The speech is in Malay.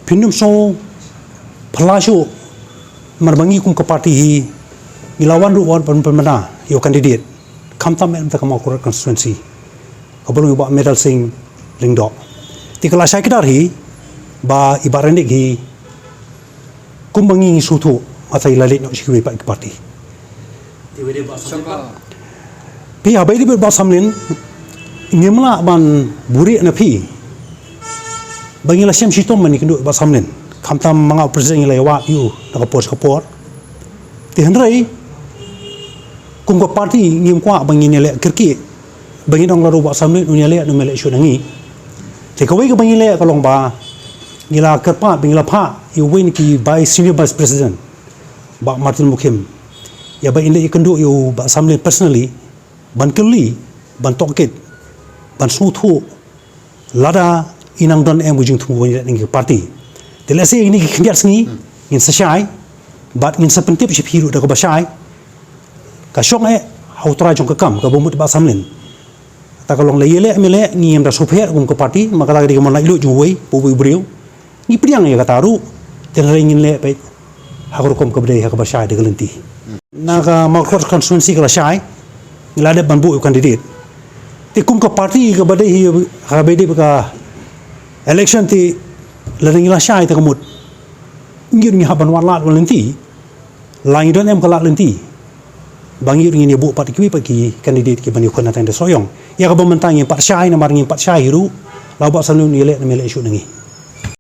Pindum so pelasyo marbangi kum ke parti hi ilawan ru wan pemena yo kandidat kamtam em ta kamal kurat constituency kabulung ba medal sing ringdok ti kala sai kidar hi ba ibarendik hi kum bangi sutu atai lalit no sikwi pa parti pi habai di ba samlin ngimla ban buri na pi bangi la siam sitom mani kendu ba samlin kamtam manga presiden ilai wa yu nakapor ti hendrai kum ko parti ngim kwa bangi nele kirki bangi dong laru ba samlin unyale no mele shu nangi te kawai ka bangi le kalong ba ngila kerpa bangi la pha yu win ki by senior vice president ba Martin Mukim ya ba ile ikendu yu ba samlin personally ban keli ban tokit ban sutu lada inang don em ujung tunggu ni parti telese ini kendiat sengi in sashai bat in sepentip sipiru da ko basai ka syong hautra jong kam ka bomut ba samlin ta kalong le yele mele ngiem da sopher kum ko parti maka ta di ko lai lu juwei pu briu ni priang ya kataru ten ringin le pe hakur kom ka bdei ha ka basai de galenti naga makor constituency ka shai ngilade banbu kandidat ti kum ko parti ka badai ha bede ka election ti ladang ila syai ta kamut ngir ngi haban walat walenti lang idon em kalak lenti bangir ngi bu pat ki pagi kandidat ki bani khona tang de soyong ya ka bamentang ngi pat syai na mar ngi pat syai ru law ba sanun ni le na mele isu nangi